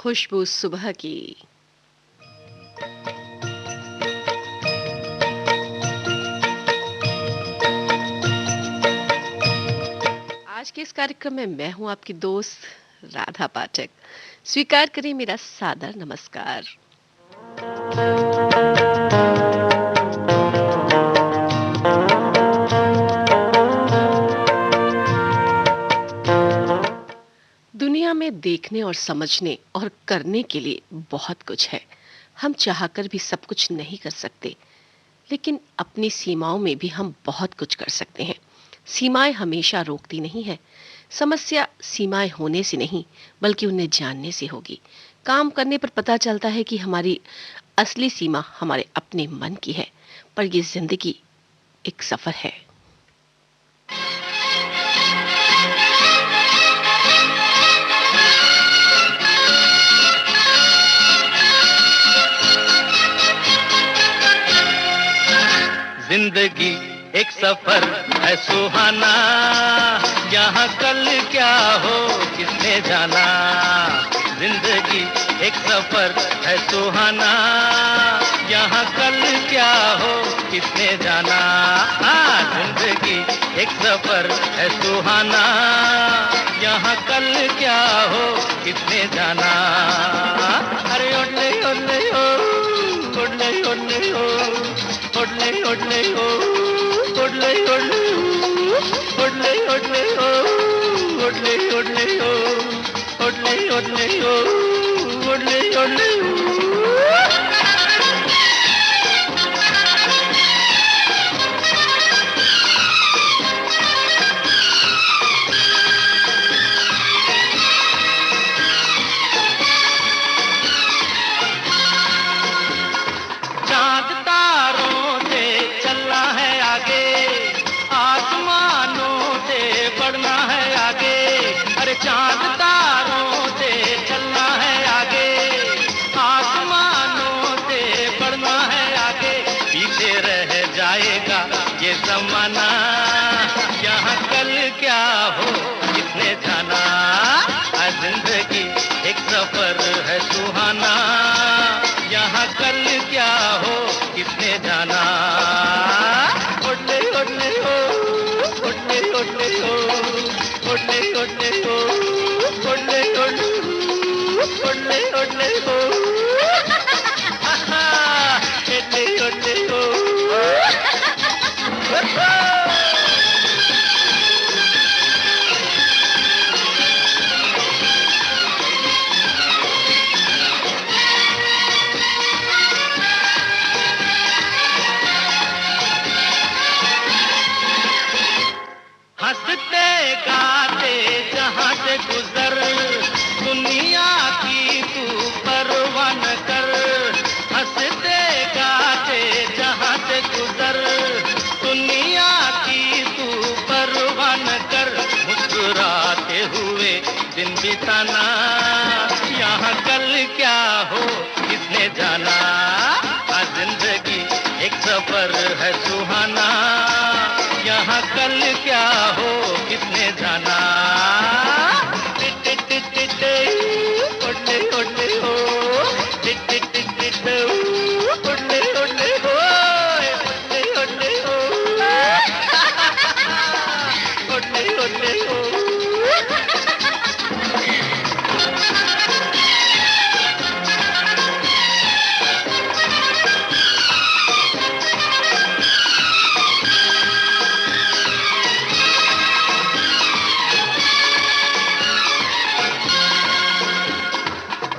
खुशबू सुबह की। आज के इस कार्यक्रम में मैं हूं आपकी दोस्त राधा पाठक। स्वीकार करें मेरा सादर नमस्कार। दुनिया में देखने और समझने और करने के लिए बहुत कुछ है। हम चाहकर भी सब कुछ नहीं कर सकते, लेकिन अपनी सीमाओं में भी हम बहुत कुछ कर सकते हैं। सीमाएं हमेशा रोकती नहीं है। समस्या सीमाएं होने से नहीं, बल्कि उन्हें जानने से होगी। काम करने पर पता चलता है कि हमारी असली सीमा हमारे अपने मन की है। पर ये जिंदगी एक सफर है। जिंदगी एक सफर है सुहाना, यहाँ कल क्या हो किसने जाना। जिंदगी एक सफर है सुहाना, यहाँ कल क्या हो किसने जाना। जिंदगी एक सफर है सुहाना, यहाँ कल क्या हो किसने जाना। अरे ओले ओले ओ, ओले ओले ओ, ओले ओले ओ, ओले ओले ओ, ओले ओले ओ, ओले ओले ओ, ओले ओले ओ, ओले ओले ओ। चाँद तारों से चलना है आगे, आसमानों से बढ़ना है आगे। अरे चाँद तारों से चलना है आगे, आसमानों से बढ़ना है आगे। पीछे रह जाएगा ये ज़माना, यहाँ कल क्या हो किसने जाना। जिंदगी एक सफर है सुहाना, यहाँ कल क्या हो किसने जाना। ओले ओले ओ, ओले ओले ओ, ओले ओले ओ, ओले ओले ओ, ओले ओले ओ, ओले ओले ओ। हंसते गाते जहाँ से गुजर, दुनिया की तू परवाह न कर। हंसते गाते जहाँ से गुजर, दुनिया की तू परवाह न कर। मुस्कुराते हुए दिन बिताना, यहाँ कल क्या हो किसने जाना। जिंदगी एक सफर है सुहाना, यहाँ कल क्या हो किसने जाना। टिट टिट टिट ओले ओले हो, टिट टिट टिट ओले ओले हो, ओले ओले हो, ओले ओले हो।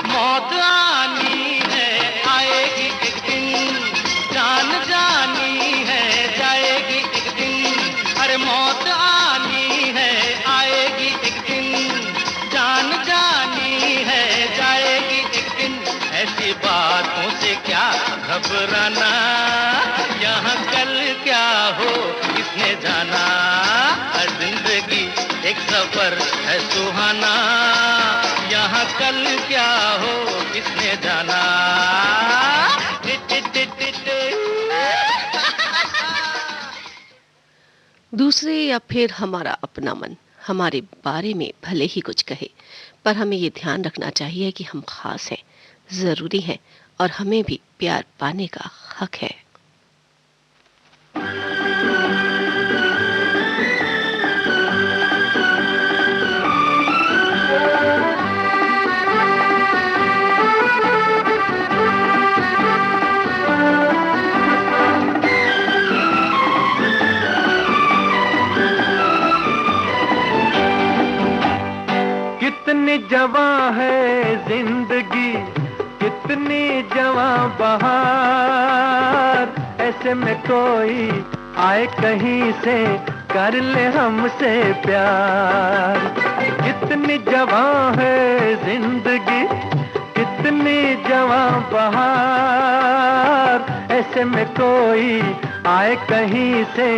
मौत आनी है आएगी एक दिन, जान जानी है जाएगी एक दिन। अरे मौत आनी है आएगी एक दिन, जान जानी है जाएगी एक दिन। ऐसी बातों से क्या घबराना, यहाँ कल क्या हो किसने जाना। जिंदगी एक सफर है सुहाना, यहाँ कल क्या हो किसने जाना। दूसरे या फिर हमारा अपना मन हमारे बारे में भले ही कुछ कहे, पर हमें ये ध्यान रखना चाहिए कि हम खास हैं, ज़रूरी हैं और हमें भी प्यार पाने का हक है। कितनी जवां है जिंदगी, कितनी जवां बहार, ऐसे में कोई आए कहीं से कर ले हमसे प्यार। कितनी जवां है जिंदगी, कितनी जवां बहार, ऐसे में कोई आए कहीं से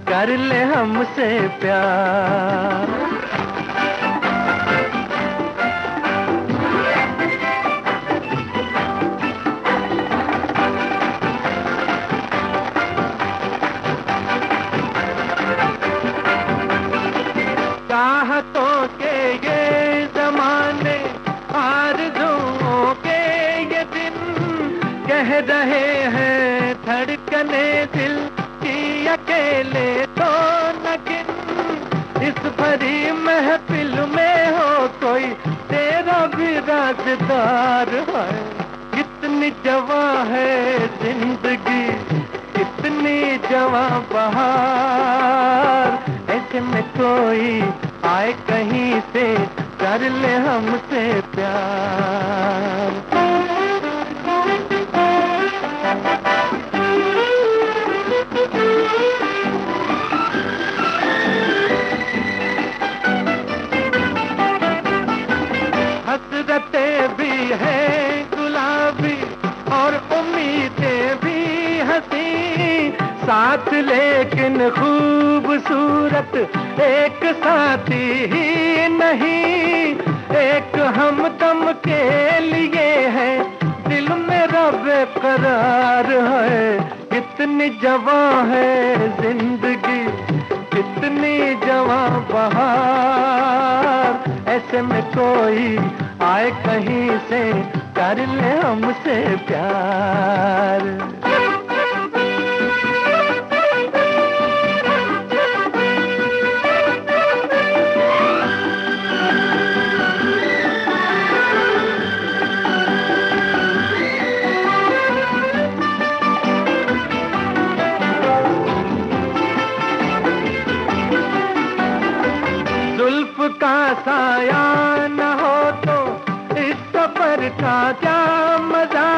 कर ले हमसे प्यार। चाहतों के ये जमाने, आरज़ुओं के ये दिन, कह रहे हैं धड़कने दिल की अकेले तो न गिन। इस भरी महफिल में हो कोई तेरा भी राज़दार है। कितनी जवां है जिंदगी, कितनी जवां बहार, ऐसे में कोई आए कहीं से कर ले हमसे प्यार। हसरतें भी हैं गुलाबी और उम्मीदें भी हंसी, साथ लेकिन खूबसूरत एक साथी ही नहीं। एक हमदम के लिए है दिल मेरा बेकरार है। कितनी जवां है जिंदगी, कितनी जवां बहार, ऐसे में कोई आए कहीं से कर ले हमसे प्यार। जुल्फ का साया न हो तो इस सफर का क्या मजा,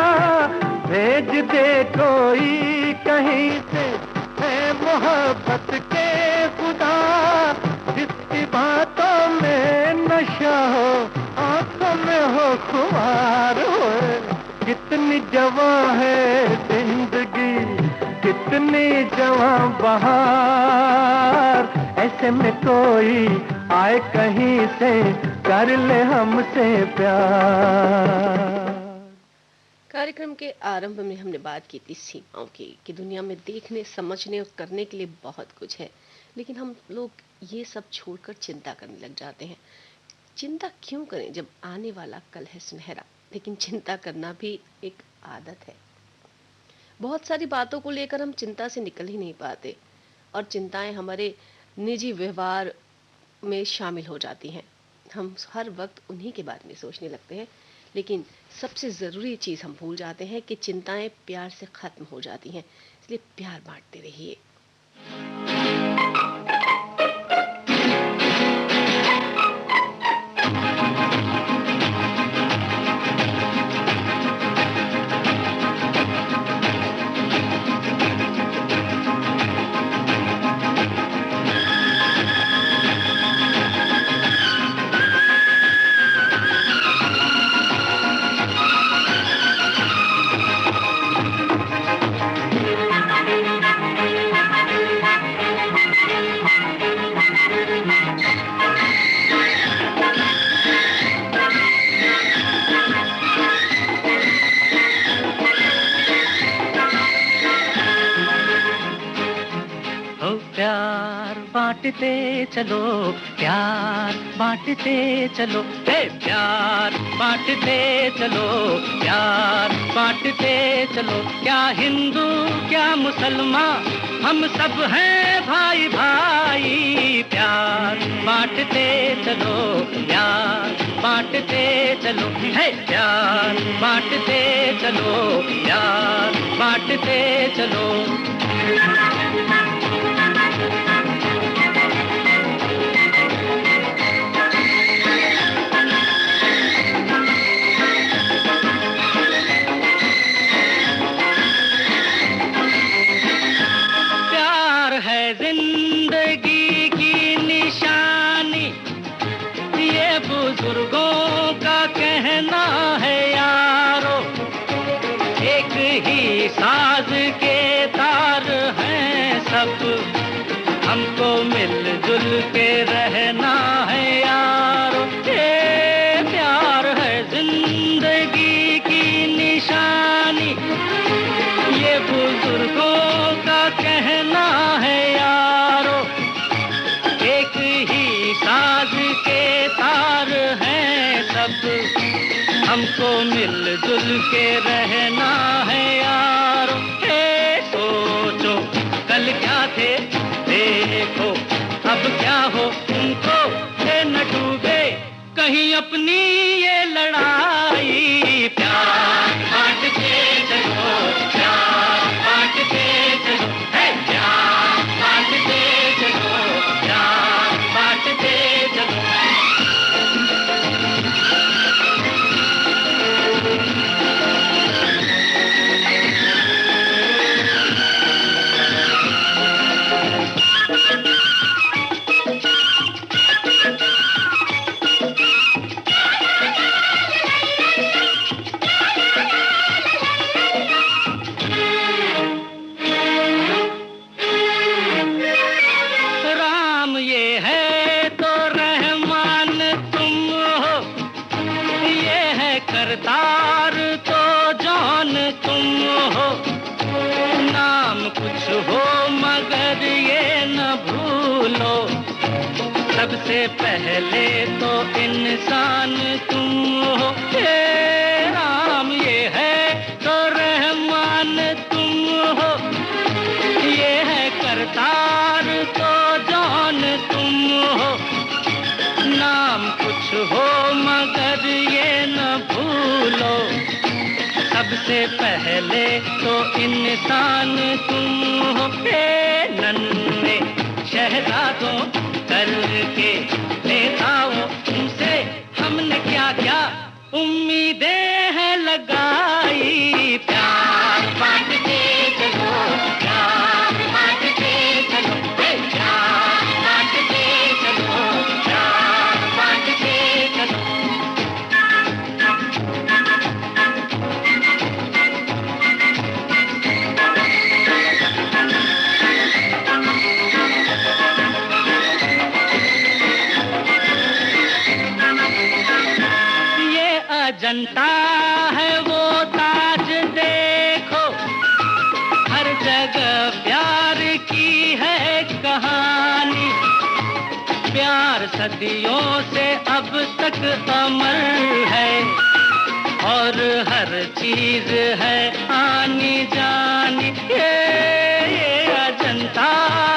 भेज दे कोई कहीं से है मोहब्बत के खुदा, जिसकी बातों में नशा हो आंखों में हो खुमार हो। कितनी जवां है जिंदगी, कितनी जवां बहार, ऐसे में कोई आए कहीं से कर ले हमसे प्यार। कार्यक्रम के आरंभ में हमने बात की थी सीमाओं की, कि दुनिया में देखने, समझने और करने के लिए बहुत कुछ है, लेकिन हम लोग ये सब छोड़कर चिंता करने लग जाते हैं। चिंता क्यों करें जब आने वाला कल है सुनहरा, लेकिन चिंता करना भी एक आदत है। बहुत सारी बातों को लेकर हम चिंता से निकल ही नहीं पाते और चिंताएं हमारे निजी व्यवहार में शामिल हो जाती हैं। हम हर वक्त उन्हीं के बारे में सोचने लगते हैं, लेकिन सबसे ज़रूरी चीज़ हम भूल जाते हैं कि चिंताएं प्यार से ख़त्म हो जाती हैं। इसलिए प्यार बांटते रहिए। बांटते चलो, प्यार बांटते चलो, हे प्यार बांटते चलो, प्यार बांटते चलो। क्या हिंदू क्या मुसलमान, हम सब हैं भाई भाई। प्यार बांटते चलो, प्यार बांटते चलो, है प्यार बांटते चलो, प्यार बांटते चलो। प्यार है जिंदगी की निशानी, ये बुजुर्गों का कहना है यारो। एक ही साज के तार हैं सब, हमको मिलजुल के रहना है यारो। ये प्यार है जिंदगी की निशानी, ये बुजुर्गों का कहना है यारो। एक ही साज के तार हैं सब, हमको मिलजुल के रहना है यारो। हे सोचो कल क्या थे, देखो अब क्या हो तुमको, ये न डूबे कहीं अपनी ये लड़ाई। प्यार बांट के चलो, प्यार बांट के चलो, हे प्यार बांट के चलो, प्यार बांट के चलो। राम ये है तो रहमान तुम हो, ये है करतार तो जौन तुम हो। नाम कुछ हो मगर ये न भूलो, सबसे पहले तो इंसान तुम हो। हे राम ये है तो रहमान तुम हो, ये है करतार तो जौन तुम हो। नाम कुछ हो मगर ये न भूलो, सबसे पहले तो इंसान तुम हो। हे नन्हे शहजादों करके नेताओं, तुमसे हमने क्या क्या उम्मीदें हैं लगाई। प्यार बांट के चलो, प्यार बांट के चलो, हे प्यार बांट के चलो, प्यार बांट के चलो। ये अजंता है वो ताज देखो, हर जगह प्यार की है कहानी। प्यार सदियों से अब तक अमर है, और हर चीज है आनी जानी। ये अजंता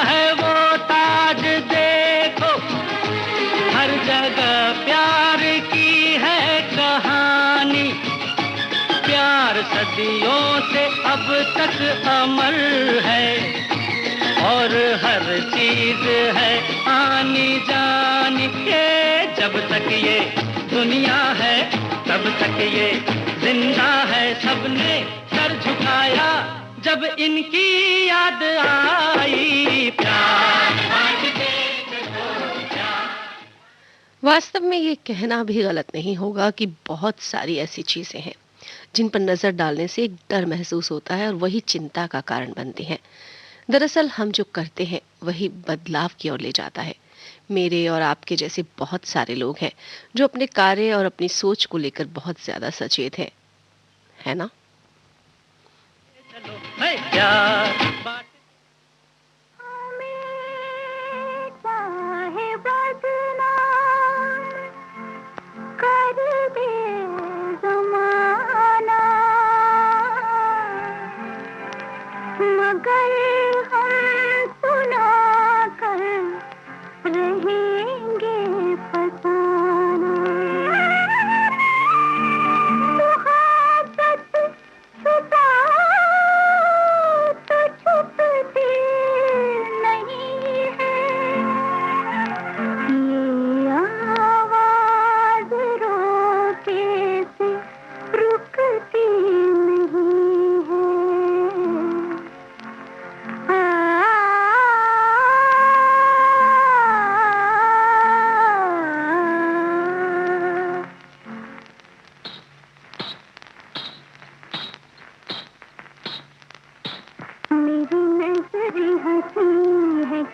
है वो ताज देखो, हर जगह प्यार की है कहानी। प्यार सदियों से अब तक अमर है, और हर चीज है आनी जानी। ये जब तक ये दुनिया है तब तक ये जिंदा है, सबने सर झुकाया जब इनकी याद आई। प्यार बांटते चलो, प्यार। वास्तव में ये कहना भी गलत नहीं होगा कि बहुत सारी ऐसी चीजें हैं जिन पर नजर डालने से एक डर महसूस होता है और वही चिंता का कारण बनती हैं। दरअसल हम जो करते हैं वही बदलाव की ओर ले जाता है। मेरे और आपके जैसे बहुत सारे लोग हैं जो अपने कार्य और अपनी सोच को लेकर बहुत ज्यादा सचेत हैं, है ना? प्यार बांट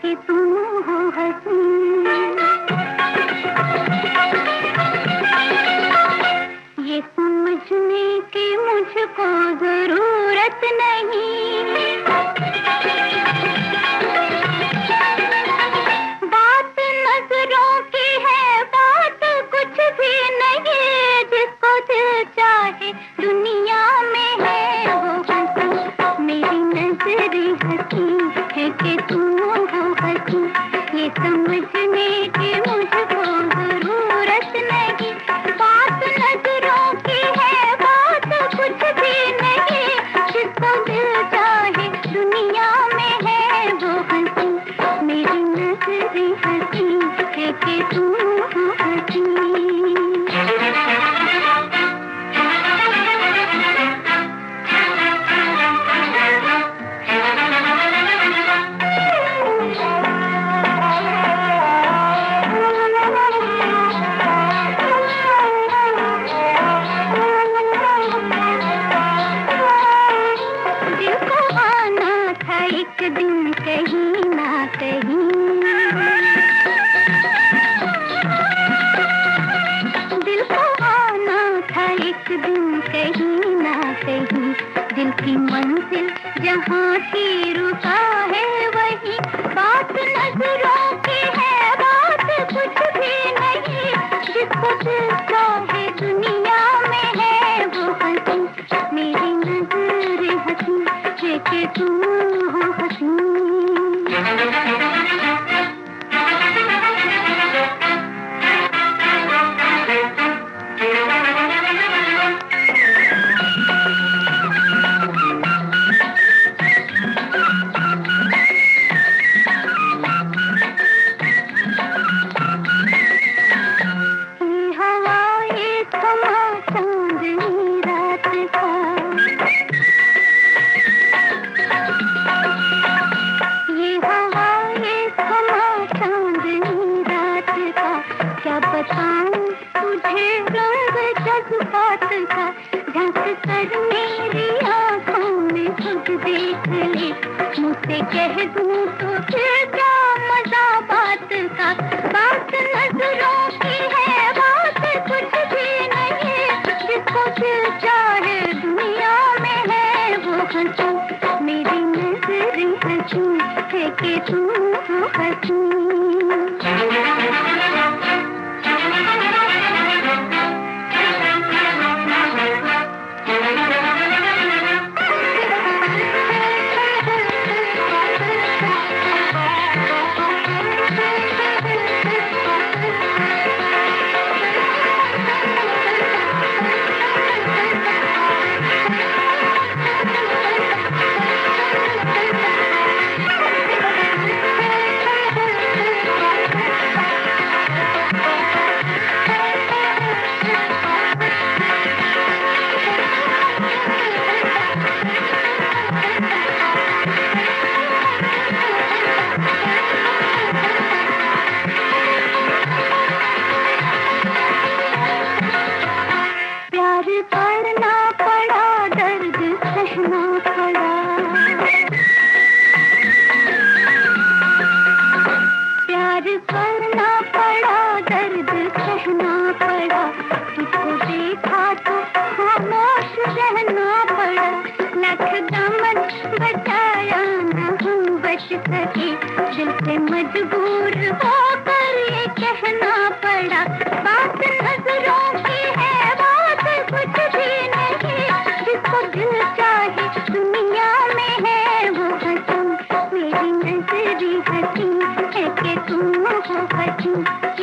कि तुम हो हंसी। ये समझने की मुझको जरूरत नहीं, बात नजरों की है, बात कुछ भी नहीं। जिसको दिल चाहे दुनिया में है वो हंसी। मेरी नजर हंसी है कि तुम हो हंसी। ये समझने की मुझको जरूरत नहीं, बात नजरों की है, बात कुछ भी नहीं। जिसको दिल चाहे दुनिया में है वो हंसी। मेरी नजर हंसी है कि तुम हो हंसी। दिल को आना था एक दिन कहीं ना कहीं, दिल को आना था एक दिन कहीं ना कहीं। दिल की मंजिल जहाँ की रुका है वही, बात नजरों की है, बात कुछ भी नहीं। जिसको दिल चाहे दुनिया में है वो हंसी। मेरी नजर हंसी है कि तुम हो हंसी। ये हवा ये समा चांदनी रात का, ये हवा ये समा चांदनी रात का। क्या बताऊं तुझे रंग जज्बात का, झांक कर मेरी आंखों में खुद देख ले। मुझसे कह दूं तो फिर क्या मजा बात का। बात नजरों की है, बात कुछ भी नहीं। जिसको दिल चाहे दुनिया में है वो हंसी। मेरी नजर हंसी है कि तुम हो हंसी। प्यार करना पड़ा, दर्द सहना पड़ा। प्यार करना पड़ा, दर्द सहना पड़ा। तुझको देखा तो खामोश रहना पड़ा। लख दामन बचाया न हम बच सके, दिल से मजबूर होकर ये कहना पड़ा। बात नजरों की है, बात कुछ भी नहीं। जिसको दिल चाहे दुनिया में है वो हंसी। मेरी नजरी हंसी है कि तुम हो हंसी।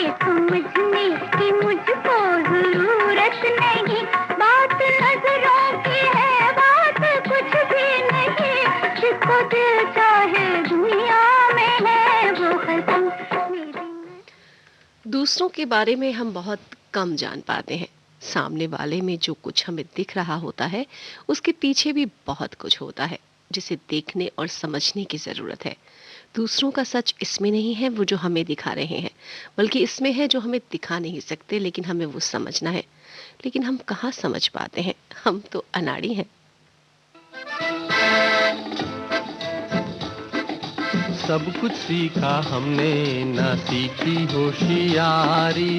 ये समझने की मुझको जरूरत नहीं, बात नजरों की है, बात कुछ भी नहीं। जिसको दिल चाहे दुनिया में है वो हंसी। दूसरों के बारे में हम बहुत कम जान पाते हैं। सामने वाले में जो कुछ हमें दिख रहा होता है उसके पीछे भी बहुत कुछ होता है जिसे देखने और समझने की ज़रूरत है। दूसरों का सच इसमें नहीं है वो जो हमें दिखा रहे हैं, बल्कि इसमें है जो हमें दिखा नहीं सकते लेकिन हमें वो समझना है। लेकिन हम कहाँ समझ पाते हैं, हम तो अनाड़ी हैं। सब कुछ सीखा हमने ना सीखी होशियारी।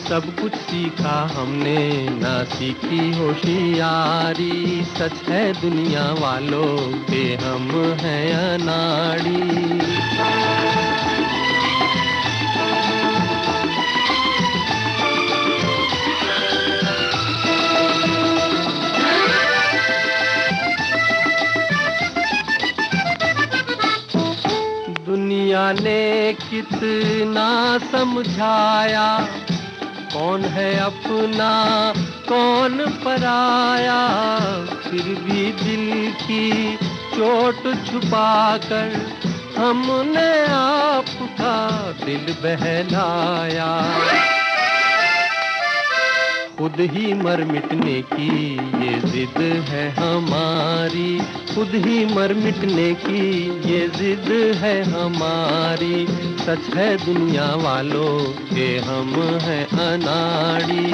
सब कुछ सीखा हमने ना सीखी होशियारी। सच है दुनिया वालों के हम हैं अनाड़ी। दुनिया ने कितना समझाया, कौन है अपना कौन पराया। फिर भी दिल की चोट छुपाकर हमने आपका दिल बहलाया। खुद ही मर मिटने की ये जिद है हमारी। खुद ही मर मिटने की ये जिद है हमारी। सच है दुनिया वालों के हम हैं अनाड़ी।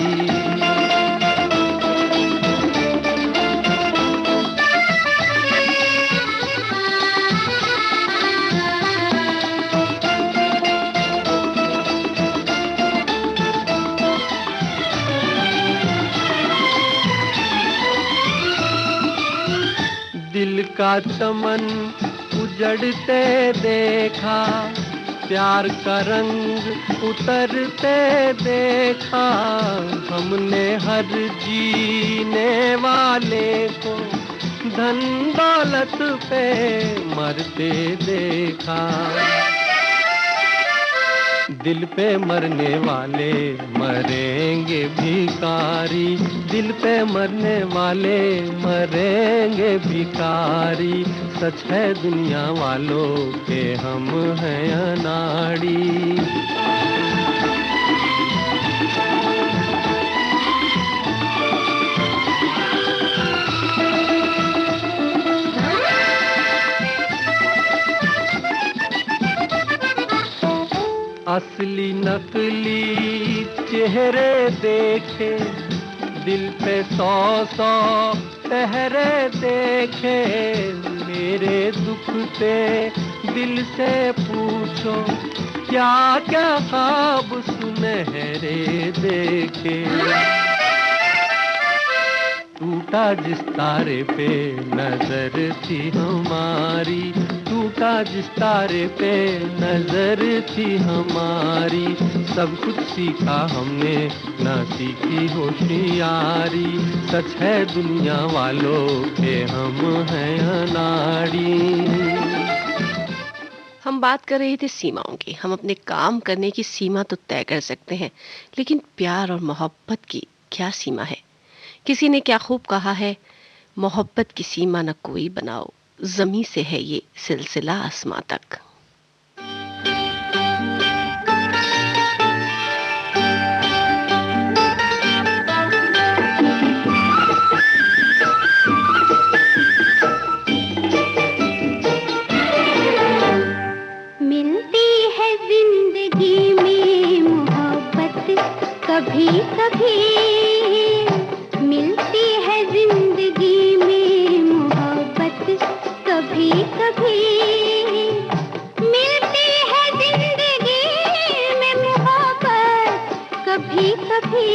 दिल का चमन उजड़ते देखा, प्यार का रंग उतरते देखा। हमने हर जीने वाले को धन दौलत पे मरते देखा। दिल पे मरने वाले मरेंगे भिखारी। दिल पे मरने वाले मरेंगे भिखारी। सच है दुनिया वालों के हम हैं अनाड़ी। असली नकली चेहरे देखे, दिल पे 100 पहरे देखे। मेरे दुख पे दिल से पूछो, क्या क्या ख्वाब सुनहरे देखे। टूटा जिस तारे पे नजर थी हमारी। टूटा जिस तारे पे नजर थी हमारी। सब कुछ सीखा हमने ना सीखी होशियारी। सच है दुनिया वालों के हम हैं अनाड़ी। हम बात कर रहे थे सीमाओं की। हम अपने काम करने की सीमा तो तय कर सकते हैं, लेकिन प्यार और मोहब्बत की क्या सीमा है? किसी ने क्या खूब कहा है, मोहब्बत की सीमा न कोई बनाओ, ज़मीं से है ये सिलसिला आसमां तक। मिलती है जिंदगी में मोहब्बत कभी कभी। मिलती है जिंदगी में मोहब्बत कभी कभी। मिलती है जिंदगी में मोहब्बत कभी कभी।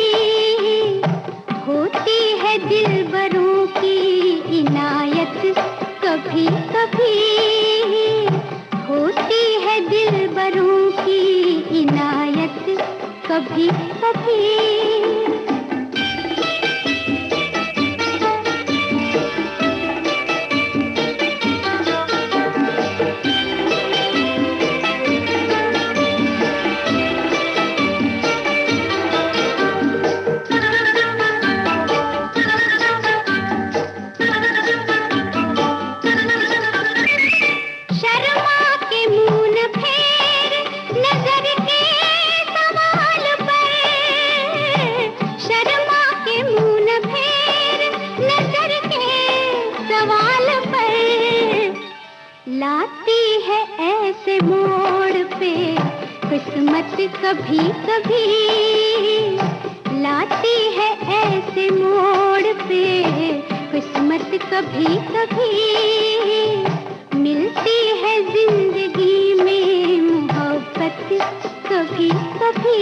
होती है दिलबरों की इनायत कभी कभी। होती है दिलबरों की इनायत कभी कभी। लाती है ऐसे मोड़ पे किस्मत कभी कभी। लाती है ऐसे मोड़ पे किस्मत कभी कभी कभी मिलती है जिंदगी में मोहब्बत कभी कभी।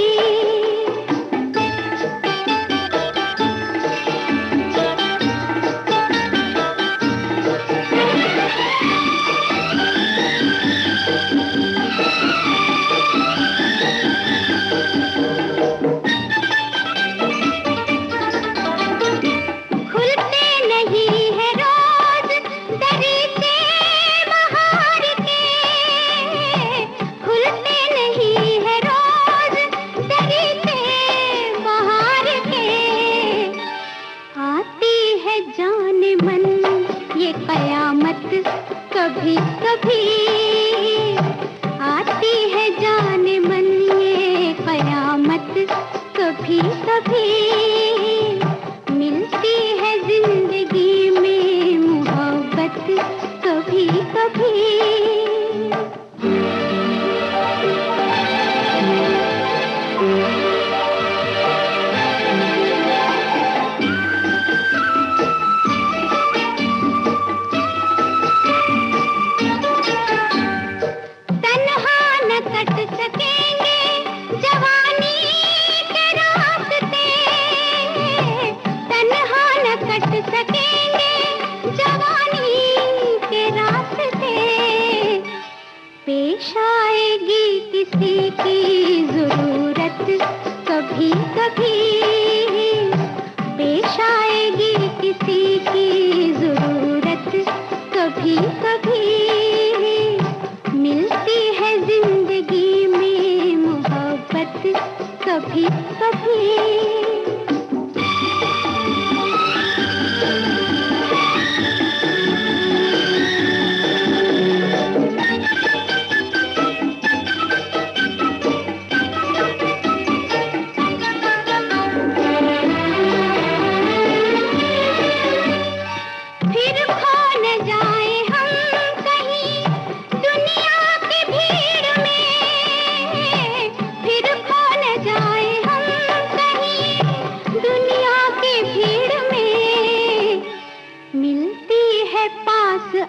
कभी कभी आती है जाने मन ये कयामत कभी कभी मिलती है जिंदगी में मोहब्बत कभी कभी। पेश आएगी किसी की जरूरत कभी कभी, पेश आएगी किसी की जरूरत कभी कभी मिलती है जिंदगी में मोहब्बत कभी कभी।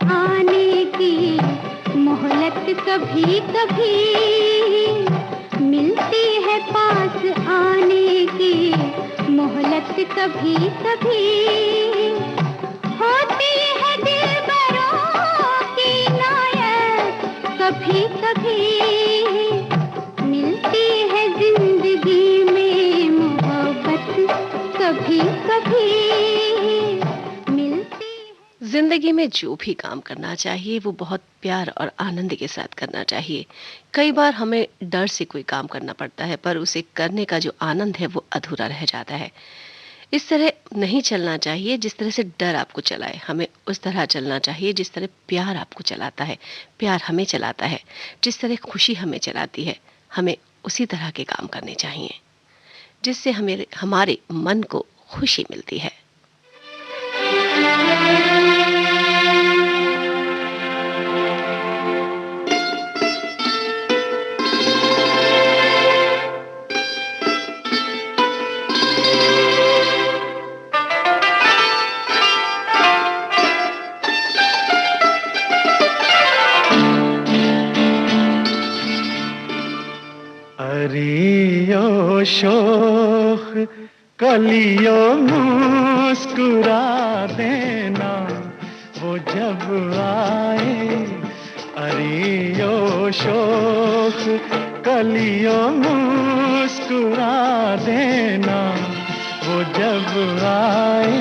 आने की मोहलत कभी कभी मिलती है, पास आने की मोहलत कभी कभी होती है दिलबरों की नायत कभी कभी मिलती है जिंदगी में मोहब्बत कभी कभी। जिंदगी में जो भी काम करना चाहिए वो बहुत प्यार और आनंद के साथ करना चाहिए। कई बार हमें डर से कोई काम करना पड़ता है पर उसे करने का जो आनंद है वो अधूरा रह जाता है। इस तरह नहीं चलना चाहिए जिस तरह से डर आपको चलाए, हमें उस तरह चलना चाहिए जिस तरह प्यार आपको चलाता है, प्यार हमें चलाता है, जिस तरह खुशी हमें चलाती है, हमें उसी तरह के काम करने चाहिए जिससे हमें हमारे मन को खुशी मिलती है। अरे शोख कलियों मुस्कुरा देना वो जब आए, अरे ओ शोख कलियों मुस्कुरा देना वो जब आए।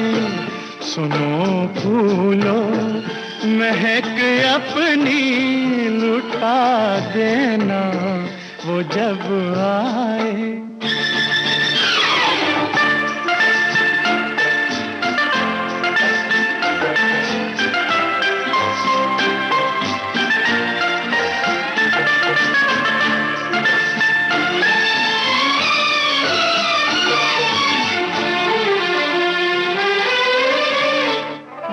सुनो फूलों महक अपनी लुटा देना वो जब आए।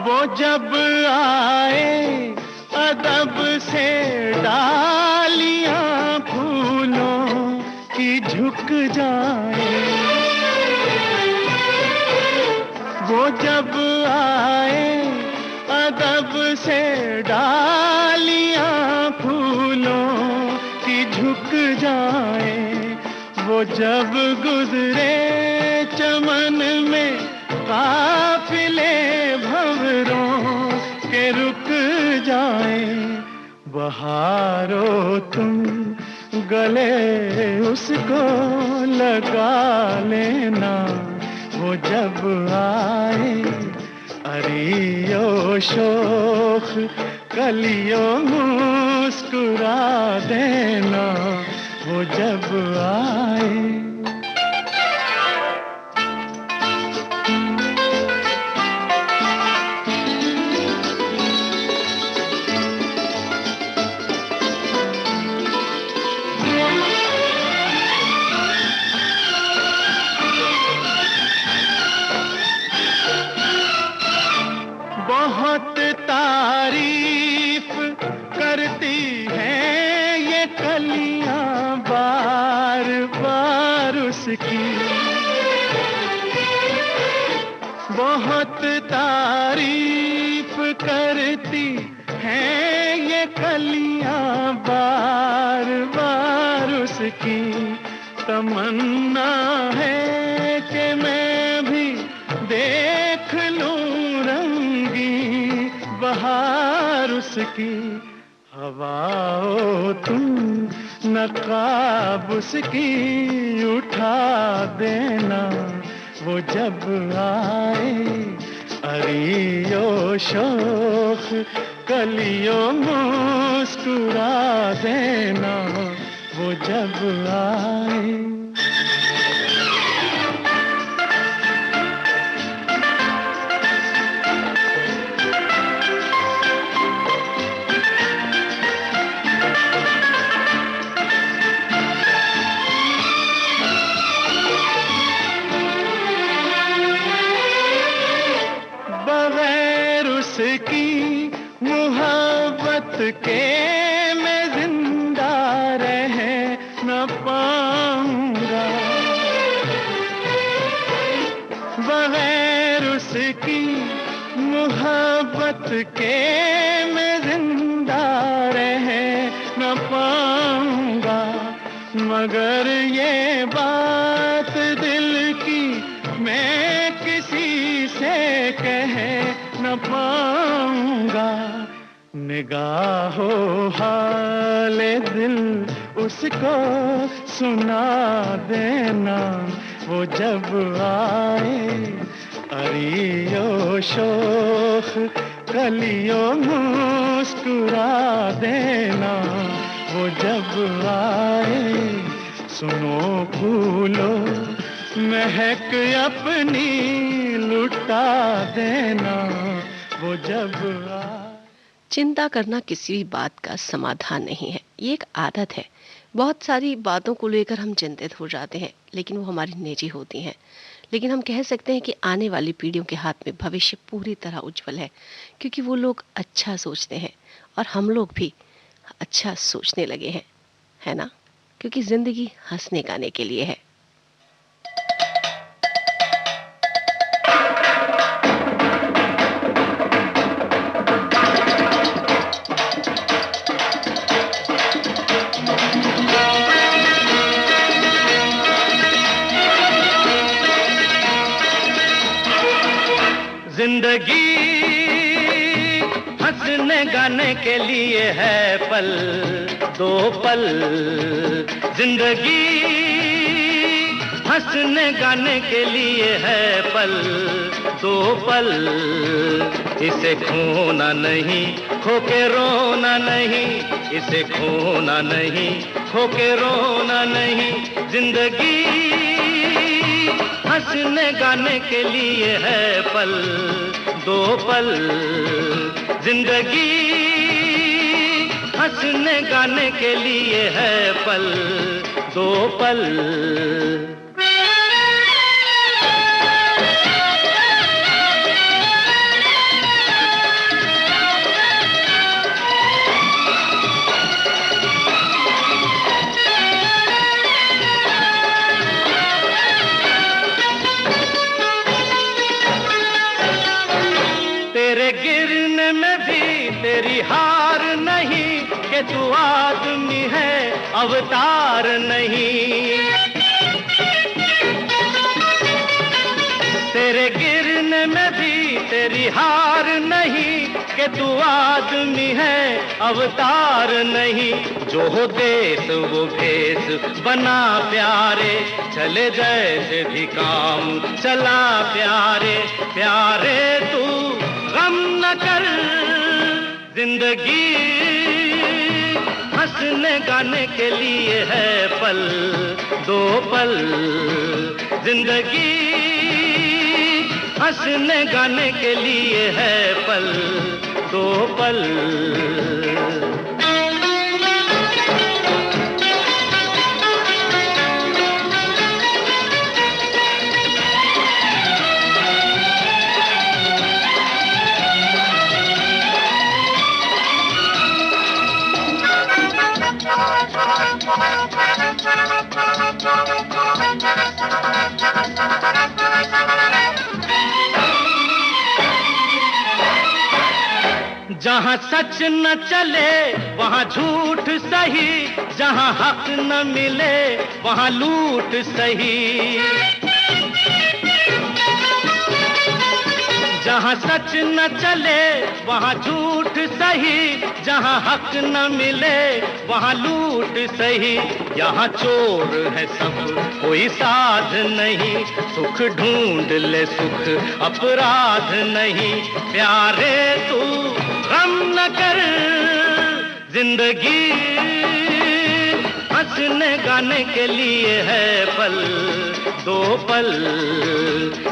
वो जब आए अदब से डालियां फूलों की झुक जाए। वो जब आए वो जब गुजरे चमन में काफिले भंवरों के रुक जाए। बहारो तुम गले उसको लगा लेना, वो जब आए। अरियो शोख कलियों मुस्कुरा देना, वो जब आए। बहुत तारीफ करती हैं ये कलियां बार बार उसकी। बहुत तारीफ करती हैं ये कलियां बार बार उसकी। तमन्ना है कि मैं भी देख लूं रंगी बहार उसकी। हवाओं तुम नकाब उसकी उठा देना, वो जब आए। अरियो शोख कलियों मुस्कुरा देना, वो जब आए। उसकी मोहब्बत के मैं जिंदा रह न पाऊंगा। बगैर उसकी मोहब्बत के मैं जिंदा रह न पाऊंगा। मगर ये बात दिल की मैं किसी से कह न पाऊंगा। निगाहों हाले दिल उसको सुना देना, वो जब आए। अरियो शोख कलियों मुस्कुरा देना, वो जब आए। सुनो फूलों महक अपनी लुटा देना, वो जब आए। चिंता करना किसी भी बात का समाधान नहीं है, ये एक आदत है। बहुत सारी बातों को लेकर हम चिंतित हो जाते हैं, लेकिन वो हमारी निजी होती हैं। लेकिन हम कह सकते हैं कि आने वाली पीढ़ियों के हाथ में भविष्य पूरी तरह उज्जवल है, क्योंकि वो लोग अच्छा सोचते हैं और हम लोग भी अच्छा सोचने लगे हैं, है ना? क्योंकि जिंदगी हंसने गाने के लिए है। जिंदगी हंसने गाने के लिए है पल दो पल। जिंदगी हंसने गाने के लिए है पल दो पल। इसे खोना नहीं, खो के रोना नहीं। इसे खोना नहीं, खो के रोना नहीं। जिंदगी हंसने गाने के लिए है पल दो पल। जिंदगी हंसने गाने के लिए है पल दो पल। तेरे गिरने में भी तेरी हार नहीं, कि तू आदमी है अवतार नहीं। तेरे गिरने में भी तेरी हार नहीं, कि तू आदमी है अवतार नहीं। जो हो देश वो भेष बना प्यारे, चले जैसे भी काम चला प्यारे। प्यारे तू गम न कर, जिंदगी हंसने गाने के लिए है पल दो पल। जिंदगी हंसने गाने के लिए है पल दो पल। जहाँ सच न चले वहाँ झूठ सही, जहाँ हक न मिले वहाँ लूट सही। जहाँ सच न चले वहाँ झूठ सही, जहाँ हक न मिले वहाँ लूट सही। यहाँ चोर है सब कोई साध नहीं, सुख ढूंढ ले सुख अपराध नहीं। प्यारे तू गम न कर, जिंदगी हंसने गाने के लिए है पल दो पल।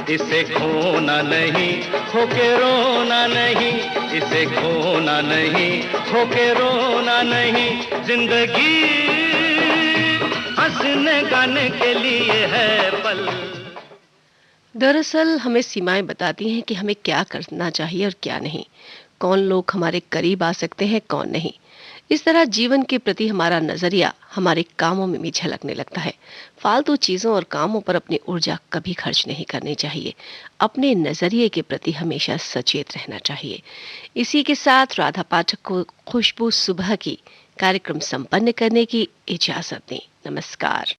इसे खोना नहीं होके रोना नहीं, इसे खोना नहीं होके रोना नहीं। जिंदगी हंसने गाने के लिए है पल। दरअसल हमें सीमाएं बताती हैं कि हमें क्या करना चाहिए और क्या नहीं, कौन लोग हमारे करीब आ सकते हैं कौन नहीं। इस तरह जीवन के प्रति हमारा नजरिया हमारे कामों में भी झलकने लगता है। फालतू चीजों और कामों पर अपनी ऊर्जा कभी खर्च नहीं करनी चाहिए। अपने नजरिए के प्रति हमेशा सचेत रहना चाहिए। इसी के साथ राधा पाठक को खुशबू सुबह की कार्यक्रम संपन्न करने की इजाजत दें। नमस्कार।